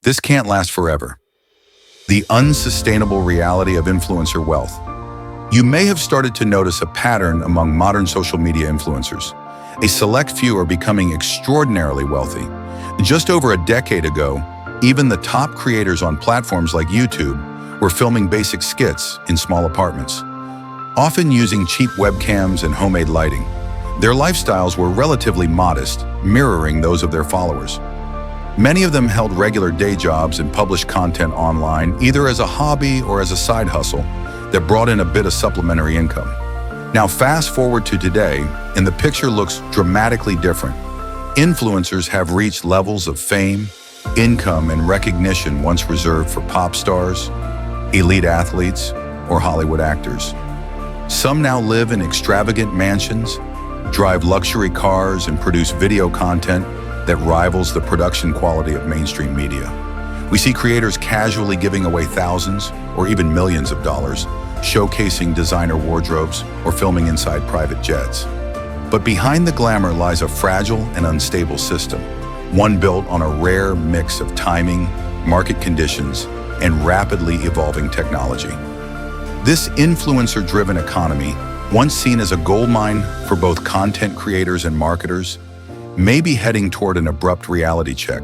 This can't last forever. The unsustainable reality of influencer wealth. You may have started to notice a pattern among modern social media influencers. A select few are becoming extraordinarily wealthy. Just over a decade ago, even the top creators on platforms like YouTube were filming basic skits in small apartments, often using cheap webcams and homemade lighting. Their lifestyles were relatively modest, mirroring those of their followers. Many of them held regular day jobs and published content online, either as a hobby or as a side hustle that brought in a bit of supplementary income. Now fast forward to today, and the picture looks dramatically different. Influencers have reached levels of fame, income, and recognition once reserved for pop stars, elite athletes, or Hollywood actors. Some now live in extravagant mansions, drive luxury cars, and produce video content that rivals the production quality of mainstream media. We see creators casually giving away thousands or even millions of dollars, showcasing designer wardrobes or filming inside private jets. But behind the glamour lies a fragile and unstable system, one built on a rare mix of timing, market conditions, and rapidly evolving technology. This influencer-driven economy, once seen as a goldmine for both content creators and marketers, may be heading toward an abrupt reality check.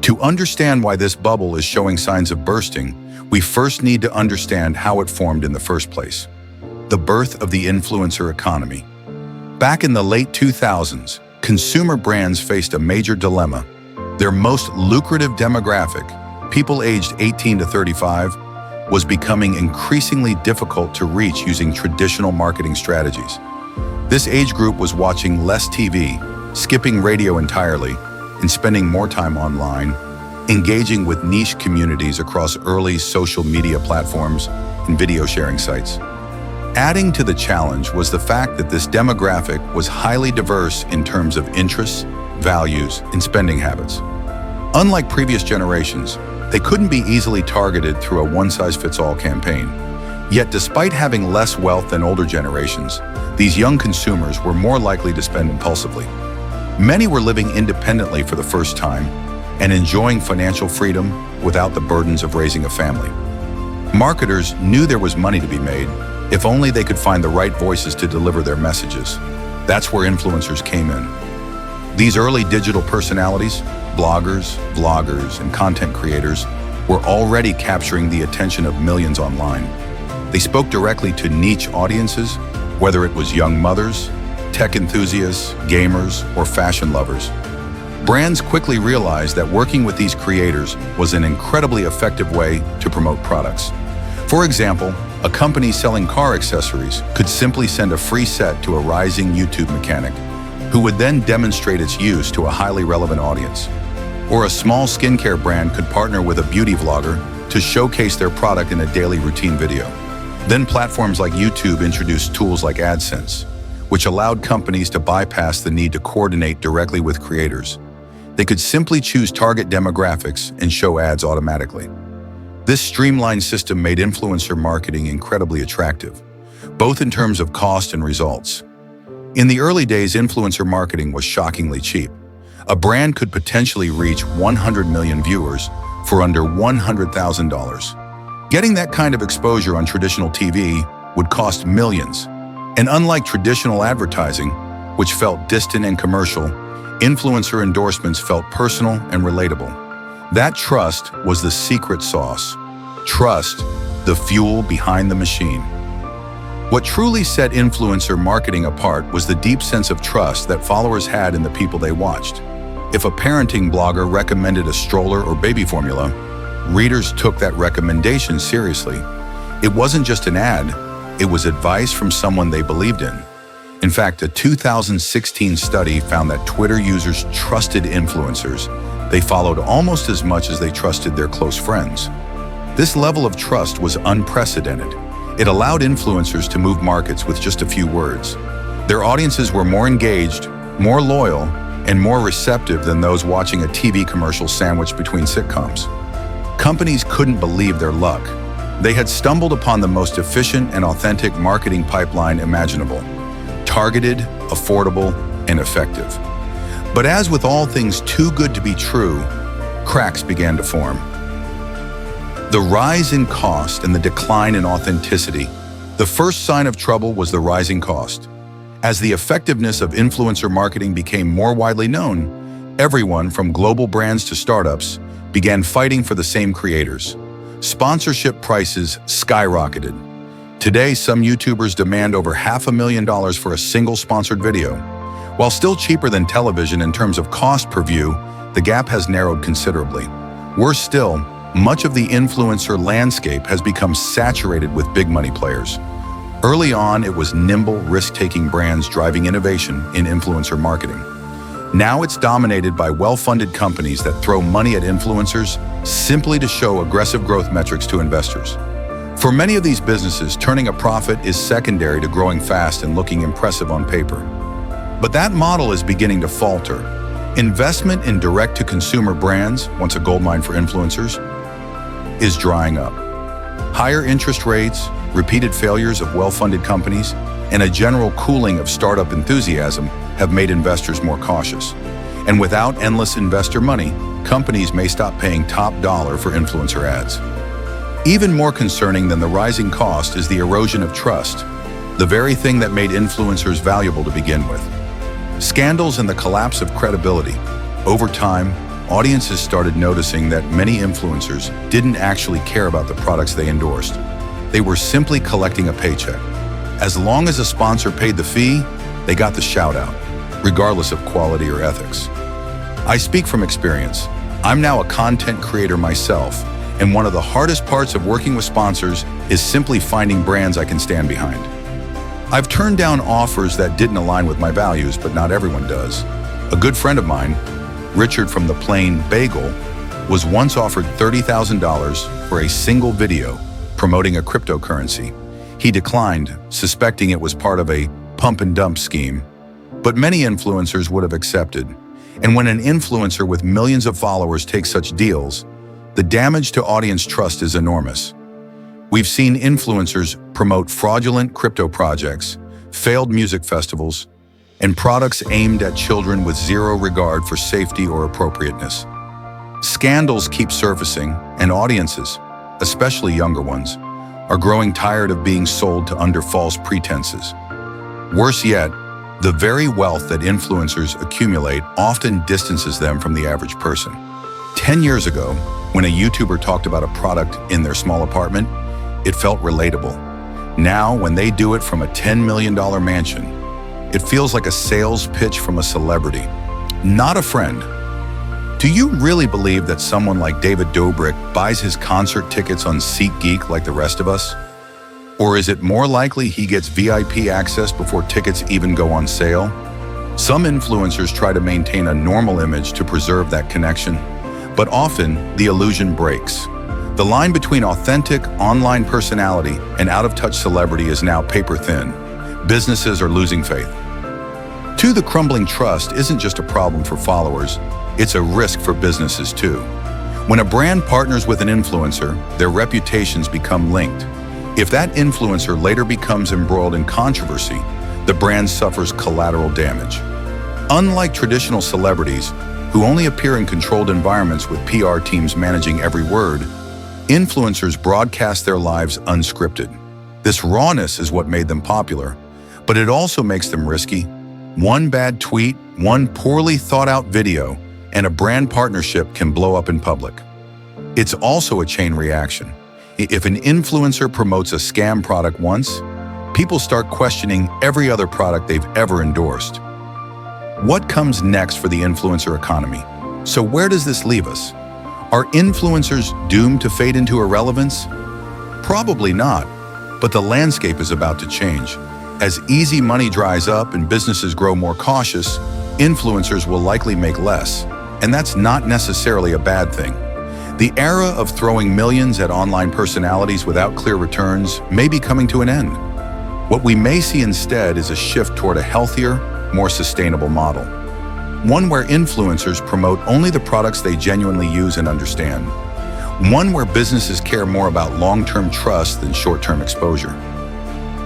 To understand why this bubble is showing signs of bursting, we first need to understand how it formed in the first place. The birth of the influencer economy. Back in the late 2000s, consumer brands faced a major dilemma. Their most lucrative demographic, people aged 18 to 35, was becoming increasingly difficult to reach using traditional marketing strategies. This age group was watching less TV, skipping radio entirely, and spending more time online, engaging with niche communities across early social media platforms and video sharing sites. Adding to the challenge was the fact that this demographic was highly diverse in terms of interests, values, and spending habits. Unlike previous generations, they couldn't be easily targeted through a one-size-fits-all campaign. Yet despite having less wealth than older generations, these young consumers were more likely to spend impulsively. Many were living independently for the first time and enjoying financial freedom without the burdens of raising a family. Marketers knew there was money to be made if only they could find the right voices to deliver their messages. That's where influencers came in. These early digital personalities, bloggers, vloggers, and content creators, were already capturing the attention of millions online. They spoke directly to niche audiences, whether it was young mothers, tech enthusiasts, gamers, or fashion lovers. Brands quickly realized that working with these creators was an incredibly effective way to promote products. For example, a company selling car accessories could simply send a free set to a rising YouTube mechanic, who would then demonstrate its use to a highly relevant audience. Or a small skincare brand could partner with a beauty vlogger to showcase their product in a daily routine video. Then platforms like YouTube introduced tools like AdSense, which allowed companies to bypass the need to coordinate directly with creators. They could simply choose target demographics and show ads automatically. This streamlined system made influencer marketing incredibly attractive, both in terms of cost and results. In the early days, influencer marketing was shockingly cheap. A brand could potentially reach 100 million viewers for under $100,000. Getting that kind of exposure on traditional TV would cost millions. And unlike traditional advertising, which felt distant and commercial, influencer endorsements felt personal and relatable. That trust was the secret sauce. Trust, the fuel behind the machine. What truly set influencer marketing apart was the deep sense of trust that followers had in the people they watched. If a parenting blogger recommended a stroller or baby formula, readers took that recommendation seriously. It wasn't just an ad, it was advice from someone they believed in. In fact, a 2016 study found that Twitter users trusted influencers they followed almost as much as they trusted their close friends. This level of trust was unprecedented. It allowed influencers to move markets with just a few words. Their audiences were more engaged, more loyal, and more receptive than those watching a TV commercial sandwiched between sitcoms. Companies couldn't believe their luck. They had stumbled upon the most efficient and authentic marketing pipeline imaginable. Targeted, affordable, and effective. But as with all things too good to be true, cracks began to form. The rise in cost and the decline in authenticity. The first sign of trouble was the rising cost. As the effectiveness of influencer marketing became more widely known, everyone from global brands to startups began fighting for the same creators. Sponsorship prices skyrocketed. Today, some YouTubers demand over $500,000 for a single sponsored video. While still cheaper than television in terms of cost per view, the gap has narrowed considerably. Worse still, much of the influencer landscape has become saturated with big money players. Early on, it was nimble, risk-taking brands driving innovation in influencer marketing. Now it's dominated by well-funded companies that throw money at influencers simply to show aggressive growth metrics to investors. For many of these businesses, turning a profit is secondary to growing fast and looking impressive on paper. But that model is beginning to falter. Investment in direct-to-consumer brands, once a goldmine for influencers, is drying up. Higher interest rates, repeated failures of well-funded companies, and a general cooling of startup enthusiasm have made investors more cautious. And without endless investor money, companies may stop paying top dollar for influencer ads. Even more concerning than the rising cost is the erosion of trust, the very thing that made influencers valuable to begin with. Scandals and the collapse of credibility. Over time, audiences started noticing that many influencers didn't actually care about the products they endorsed. They were simply collecting a paycheck. As long as a sponsor paid the fee, they got the shout-out, regardless of quality or ethics. I speak from experience. I'm now a content creator myself, and one of the hardest parts of working with sponsors is simply finding brands I can stand behind. I've turned down offers that didn't align with my values, but not everyone does. A good friend of mine, Richard from the Plain Bagel, was once offered $30,000 for a single video promoting a cryptocurrency. He declined, suspecting it was part of a pump and dump scheme. But many influencers would have accepted. And when an influencer with millions of followers takes such deals, the damage to audience trust is enormous. We've seen influencers promote fraudulent crypto projects, failed music festivals, and products aimed at children with zero regard for safety or appropriateness. Scandals keep surfacing, and audiences, especially younger ones, are growing tired of being sold to under false pretenses. Worse yet, the very wealth that influencers accumulate often distances them from the average person. 10 years ago, when a YouTuber talked about a product in their small apartment, it felt relatable. Now, when they do it from a $10 million mansion, it feels like a sales pitch from a celebrity, not a friend. Do you really believe that someone like David Dobrik buys his concert tickets on SeatGeek like the rest of us? Or is it more likely he gets VIP access before tickets even go on sale? Some influencers try to maintain a normal image to preserve that connection, but often the illusion breaks. The line between authentic online personality and out-of-touch celebrity is now paper-thin. Businesses are losing faith. The crumbling trust isn't just a problem for followers, it's a risk for businesses too. When a brand partners with an influencer, their reputations become linked. If that influencer later becomes embroiled in controversy, the brand suffers collateral damage. Unlike traditional celebrities, who only appear in controlled environments with PR teams managing every word, influencers broadcast their lives unscripted. This rawness is what made them popular, but it also makes them risky. One bad tweet, one poorly thought-out video, and a brand partnership can blow up in public. It's also a chain reaction. If an influencer promotes a scam product once, people start questioning every other product they've ever endorsed. What comes next for the influencer economy? So where does this leave us? Are influencers doomed to fade into irrelevance? Probably not, but the landscape is about to change. As easy money dries up and businesses grow more cautious, influencers will likely make less, and that's not necessarily a bad thing. The era of throwing millions at online personalities without clear returns may be coming to an end. What we may see instead is a shift toward a healthier, more sustainable model. One where influencers promote only the products they genuinely use and understand. One where businesses care more about long-term trust than short-term exposure.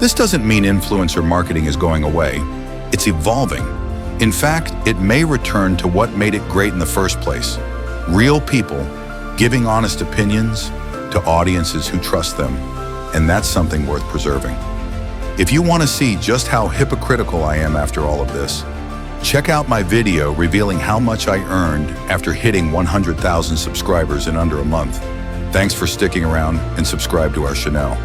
This doesn't mean influencer marketing is going away. It's evolving. In fact, it may return to what made it great in the first place: Real people giving honest opinions to audiences who trust them, and that's something worth preserving. If you want to see just how hypocritical I am after all of this, check out my video revealing how much I earned after hitting 100,000 subscribers in under a month. Thanks for sticking around and subscribe to our channel.